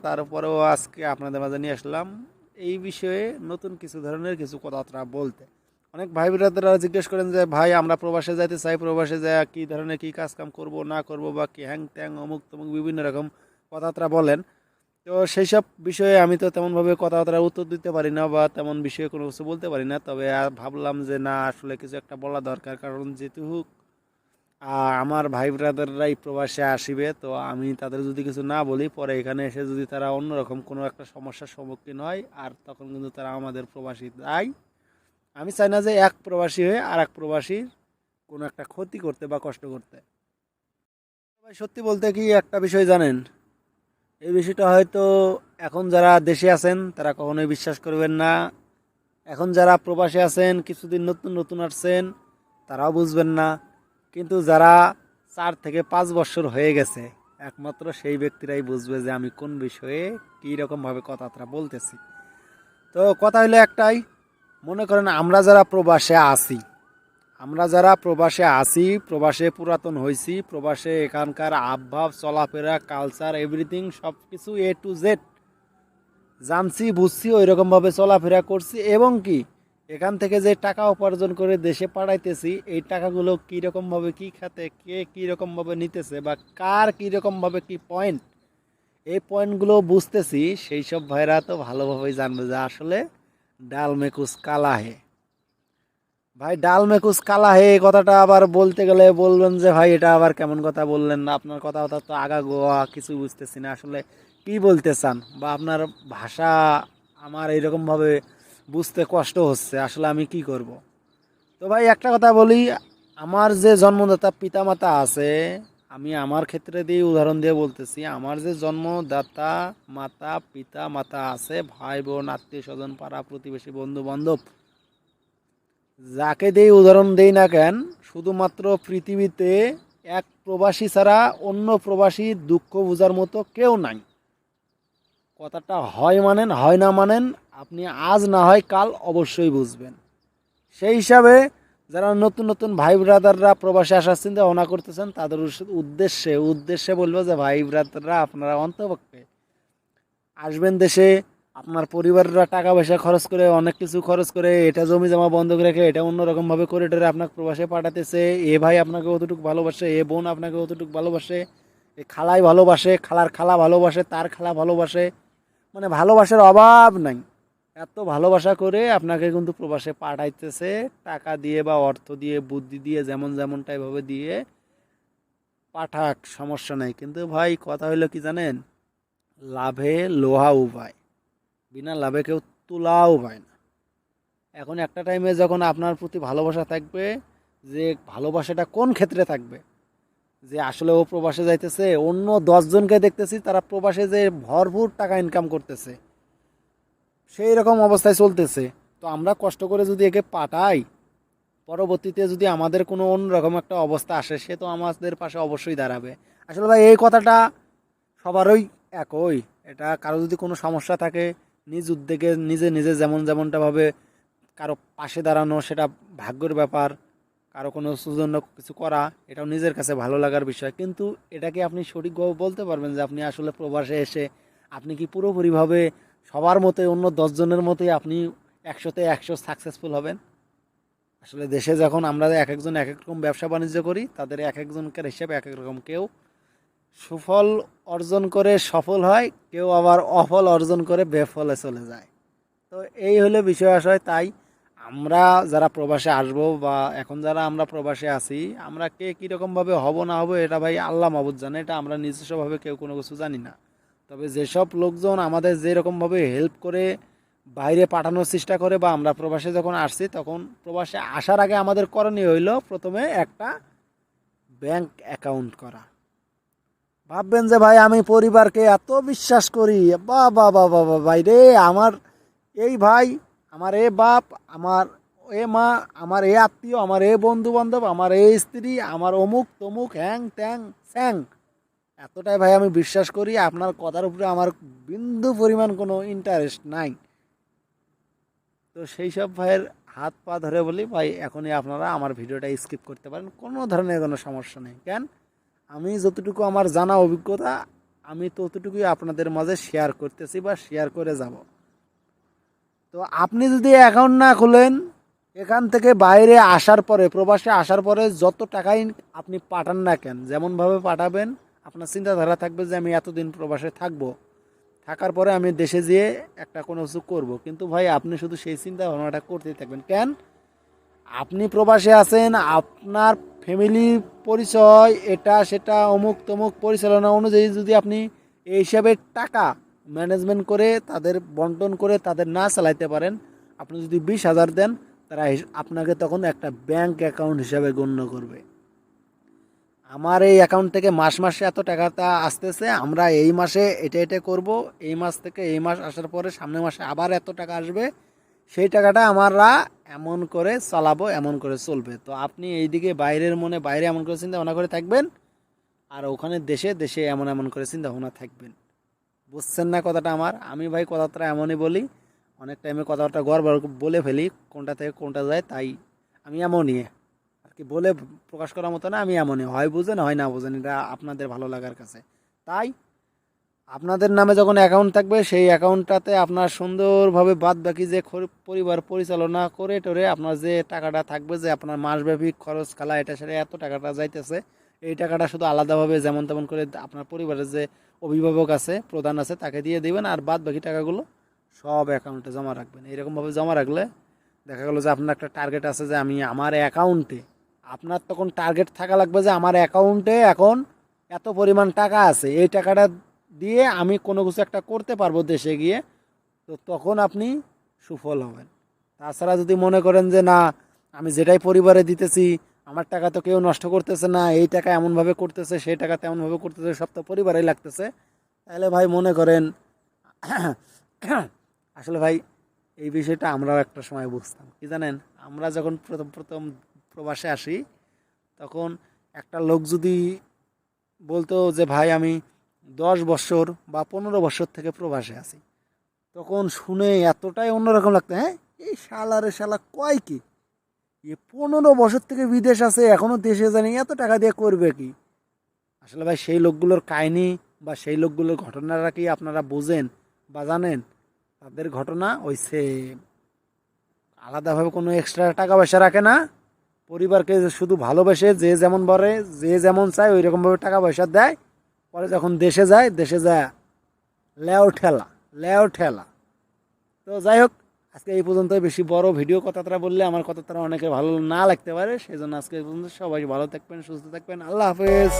তারপরেও আজকে আপনাদের মাঝে নিয়ে আসলাম এই বিষয়ে নতুন কিছু ধরনের কিছু কথাবার্তা বলতে। অনেক ভাই ব্রাদাররা জিজ্ঞেস করেন যে ভাই আমরা প্রবাসে যাইতে চাই, প্রবাসে যায় কী ধরনের কী কাজ কাম করবো না করবো বা কি হ্যাং ত্যাং অমুক তমুক বিভিন্ন রকম কথাবার্তা বলেন। তো সেই সব বিষয়ে আমি তো তেমনভাবে কথাবার্তার উত্তর দিতে পারি না বা তেমন বিষয়ে কোনো কিছু বলতে পারি না, তবে ভাবলাম যে না আসলে কিছু একটা বলা দরকার, কারণ যেহেতু আমার ভাই ব্রাদাররাই প্রবাসে আসিবে, তো আমি তাদের যদি কিছু না বলি পরে এখানে এসে যদি তারা অন্যরকম কোনো একটা সমস্যার সম্মুখীন হয় আর তখন কিন্তু তারা আমাদের প্রবাসী দায়। আমি চাই না যে এক প্রবাসী হয়ে আর এক প্রবাসীর কোনো একটা ক্ষতি করতে বা কষ্ট করতে। ভাই সত্যি বলতে কি একটা বিষয় জানেন, এই বিষয়টা হয়তো এখন যারা দেশে আছেন তারা কখনোই বিশ্বাস করবেন না, এখন যারা প্রবাসে আছেন কিছুদিন নতুন নতুন আসছেন তারাও বুঝবেন না, কিন্তু যারা 4 থেকে 5 বছর হয়ে গেছে একমাত্র সেই ব্যক্তিরাই বুঝবে যে আমি কোন বিষয়ে কী রকমভাবে কথাবার্তা বলতেছি। তো কথা হলো একটাই, মনে করেন আমরা যারা প্রবাসে আছি, প্রবাসে পুরাতন হয়েছি, প্রবাসে এখানকার আবভাব চলাফেরা কালচার এভরিথিং সব কিছু A to Z জানছি বুঝছি, ওই রকমভাবে চলাফেরা করছি, এবং কি এখান থেকে যে টাকা উপার্জন করে দেশে পাঠাইতেছি এই টাকাগুলো কীরকমভাবে কী খাতে কে কীরকমভাবে নিতেছে বা কার কীরকমভাবে কী পয়েন্ট, এই পয়েন্টগুলো বুঝতেছি, সেই সব ভাইরা তো ভালোভাবেই জানবে যে আসলে ডাল মে কুছ কালা হে। ভাই ডাল মে কুছ কালা হে এই কথাটা আবার বলতে গেলে বলবেন যে ভাই এটা আবার কেমন কথা বললেন না, আপনার কথা তো আগা গোয়া কিছু বুঝতেছি না আসলে কি বলতে চান, বা আপনার ভাষা আমার এইরকমভাবে বুঝতে কষ্ট হচ্ছে, আসলে আমি কি করব। তো ভাই একটা কথা বলি, আমার যে জন্মদাতা পিতামাতা আছে, আমি আমার ক্ষেত্রে দিয়ে উদাহরণ দিয়ে বলতেছি, আমার যে জন্মদাতা মাতা পিতা মাতা আছে, ভাই বোন আত্মীয় স্বজন পাড়া প্রতিবেশী বন্ধু বান্ধব যাকে দিয়ে উদাহরণ দেই না কেন, শুধুমাত্র পৃথিবীতে এক প্রবাসী ছাড়া অন্য প্রবাসী দুঃখ বোঝার মতো কেউ নাই। কথাটা হয় মানেন হয় না মানেন, আপনি আজ না হয় কাল অবশ্যই বুঝবেন। সেই হিসাবে যারা নতুন নতুন ভাই ব্রাদাররা প্রবাসে আসার চিন্তা ভাবনা করতেছেন তাদের উদ্দেশ্যে উদ্দেশ্যে বলবো যে ভাই ব্রাদাররা আপনারা অন্তপক্ষে আসবেন দেশে, আপনার পরিবাররা টাকা পয়সা খরচ করে অনেক কিছু খরচ করে এটা জমি জমা বন্ধক রেখে এটা অন্যরকমভাবে করে টেরে আপনাকে প্রবাসে পাঠাতেছে, এ ভাই আপনাকে অতটুকু ভালোবাসে, এ বোন আপনাকে অতটুকু ভালোবাসে, এ খালাই ভালোবাসে, খালার খালা ভালোবাসে, তার খালা ভালোবাসে, মানে ভালোবাসার অভাব নাই। এত ভালোবাসা করে আপনাকে কিন্তু প্রবাসে পাঠাইতেছে টাকা দিয়ে বা অর্থ দিয়ে বুদ্ধি দিয়ে যেমন যেমনটাইভাবে দিয়ে পাঠাক, সমস্যা নাই, কিন্তু ভাই কথা হইলো কি জানেন, লাভে লোহাও পায়, বিনা লাভে কেউ তুলাও পায় না। এখন একটা টাইমে যখন আপনার প্রতি ভালোবাসা থাকবে, যে ভালোবাসাটা কোন ক্ষেত্রে থাকবে, যে আসলে ও প্রবাসে যাইতেছে, অন্য 10 জনকে দেখতেছি তারা প্রবাসে যে ভরপুর টাকা ইনকাম করতেছে, সেই রকম অবস্থায় চলতেছে, তো আমরা কষ্ট করে যদি একে পাঠাই, পরবর্তীতে যদি আমাদের কোনো অন্যরকম একটা অবস্থা আসে সে তো আমাদের পাশে অবশ্যই দাঁড়াবে। আসলে ভাই এই কথাটা সবারই একই, এটা কারো যদি কোনো সমস্যা থাকে নিজ উদ্যোগে নিজে নিজে যেমন যেমনটাভাবে কারো পাশে দাঁড়ানো সেটা ভাগ্যের ব্যাপার, কারো কোনো জন্য কিছু করা এটাও নিজের কাছে ভালো লাগার বিষয়, কিন্তু এটাকে আপনি সঠিকভাবে বলতে পারবেন যে আপনি আসলে প্রবাসে এসে আপনি কি পুরোপুরিভাবে সবার মতোই অন্য 10 জনের মতোই আপনি 100-তে 100 সাকসেসফুল হবেন? আসলে দেশে যখন আমরা এক একজন এক এক রকম ব্যবসা বাণিজ্য করি তাদের এক একজনকার হিসাবে এক এক রকম, কেউ সুফল অর্জন করে সফল হয়, কেউ আবার অফল অর্জন করে বেফলে চলে যায়। তো এই হলো বিষয় আশয়, তাই আমরা যারা প্রবাসে আসবো বা এখন যারা আমরা প্রবাসে আছি, আমরা কে কীরকমভাবে হব না হব এটা ভাই আল্লাহ মাবুদ জানে, এটা আমরা নিজস্বভাবে কেউ কোনো কিছু জানি না। তবে যেসব লোকজন আমাদের যেরকমভাবে হেল্প করে বাইরে পাঠানোর চেষ্টা করে, বা আমরা প্রবাসে যখন আসছি তখন প্রবাসে আসার আগে আমাদের করণীয় হইলো প্রথমে একটা ব্যাংক অ্যাকাউন্ট করা। ভাববেন যে ভাই আমি পরিবারকে এত বিশ্বাস করি, বা বা বা বা বা ভাই রে, আমার এই ভাই, আমার এ বাপ, আমার এ মা, আমার এ আত্মীয়, আমার এ বন্ধু বান্ধব, আমার এ স্ত্রী, আমার অমুক তমুক হ্যাং ট্যাং স্যাং, এতটাই ভাই আমি বিশ্বাস করি, আপনার কথার উপরে আমার বিন্দু পরিমাণ কোনো ইন্টারেস্ট নাই। তো সেই সব ভাইয়ের হাত পা ধরে বলি ভাই এখনই আপনারা আমার ভিডিওটা স্কিপ করতে পারেন, কোনো ধরনের কোনো সমস্যা নেই। কেন, আমি যতটুকু আমার জানা অভিজ্ঞতা আমি ততটুকুই আপনাদের মাঝে শেয়ার করতেছি বা শেয়ার করে যাব। তো আপনি যদি অ্যাকাউন্ট না খুলেন, এখান থেকে বাইরে আসার পরে, প্রবাসে আসার পরে যত টাকাই আপনি পাঠান না কেন, যেমনভাবে পাঠাবেন আপনার চিন্তাধারা থাকবে যে আমি এতদিন প্রবাসে থাকবো, থাকার পরে আমি দেশে যেয়ে একটা কোনো কিছু করবো। কিন্তু ভাই আপনি শুধু সেই চিন্তা ভাবনাটা করতেই থাকবেন কেন? আপনি প্রবাসে আছেন, আপনার ফ্যামিলি পরিচয় এটা সেটা অমুক তমুক পরিচালনা অনুযায়ী যদি আপনি এই হিসাবে টাকা ম্যানেজমেন্ট করে তাদের বন্টন করে তাদের না চালাইতে পারেন, আপনি যদি 20,000 দেন, তারা আপনাকে তখন একটা ব্যাংক অ্যাকাউন্ট হিসাবে গণ্য করবে। আমার এই অ্যাকাউন্ট থেকে মাস মাসে এত টাকাটা আসতেছে, আমরা এই মাসে এটা এটা করব, এই মাস থেকে এই মাস আসার পরে সামনের মাসে আবার এত টাকা আসবে, সেই টাকাটা আমরা এমন করে চালাবো, এমন করে চলবে। তো আপনি এইদিকে বাইরের মনে বাইরে এমন করে চিন্তা ভাবনা করে থাকবেন, আর ওখানে দেশে দেশে এমন এমন করে চিন্তা ভাবনা থাকবেন। বুঝছেন না কথাটা আমার? আমি ভাই কথাটা এমনই বলি, অনেক টাইমে কথাটা গড়বড় বলে ফেলি, কোনটা থেকে কোনটা যায়, তাই আমি এমনই আর কি, বলে প্রকাশ করার মতো না, আমি এমনই, হয় বুঝেন হয় না বুঝেন, এটা আপনাদের ভালো লাগার কাছে। তাই আপনাদের নামে যখন অ্যাকাউন্ট থাকবে, সেই অ্যাকাউন্টটাতে আপনার সুন্দরভাবে বাদ বাকি যে পরিবার পরিচালনা করে টোরে আপনার যে টাকাটা থাকবে, যে আপনার মাসব্যাপী খরচ খালা এটা সেটা এত টাকাটা যাইতেছে, এই টাকাটা শুধু আলাদাভাবে যেমন তেমন করে আপনার পরিবারের যে অভিভাবক আছে, প্রধান আছে, তাকে দিয়ে দিবেন, আর বাদ বাকি টাকাগুলো সব অ্যাকাউন্টে জমা রাখবেন। এরকমভাবে জমা রাখলে দেখা গেলো যে আপনার একটা টার্গেট আছে যে আমি আমার অ্যাকাউন্টে, আপনার তখন টার্গেট থাকা লাগবে যে আমার অ্যাকাউন্টে এখন এত পরিমাণ টাকা আছে, এই টাকাটা দিয়ে আমি কোনো কিছু একটা করতে পারবো দেশে গিয়ে, তো তখন আপনি সুফল হবেন। তাছাড়া যদি মনে করেন যে না, আমি যেটাই পরিবারে দিতেছি আমার টাকা তো কেউ নষ্ট করতেছে না, এই টাকা এমনভাবে করতেছে, সেই টাকা তেমনভাবে করতেছে, সব তো পরিবারেই লাগতেছে, তাহলে ভাই মনে করেন আসলে ভাই এই বিষয়টা আমরাও একটা সময় বুঝতাম কি জানেন, আমরা যখন প্রথম প্রথম প্রবাসে আসি, তখন একটা লোক যদি বলতো যে ভাই আমি 10 বছর বা 15 বছর থেকে প্রবাসে আছি, তখন শুনে এতটাই অন্যরকম লাগতো, হ্যাঁ এই শালারে শালা কয় কি, এ 15 বছর থেকে বিদেশ আছে এখনো দেশে জানি এত টাকা দিয়ে করবে কি। আসলে ভাই সেই লোকগুলোর কাহিনী বা সেই লোকগুলোর ঘটনাটা কি আপনারা বোঝেন বা জানেন? তাদের ঘটনা হইছে আলাদাভাবে কোনো এক্সট্রা টাকা পয়সা রাখে না, পরিবারকে শুধু ভালোবেসে যে যেমন বলে যে যেমন চায় ওই রকমভাবে টাকা পয়সা দেয়, পরে যখন দেশে যায়, দেশে যায় লেও ঠেলা, লেও ঠেলা। তো যাই হোক, আজকে এই পর্যন্ত, বেশি বড় ভিডিও কথাটা বললে আমার কথাটা অনেকের ভালো না লাগতে পারে, সেই জন্য আজকে এই পর্যন্ত। সবাই ভালো থাকবেন, সুস্থ থাকবেন, আল্লাহ হাফেজ।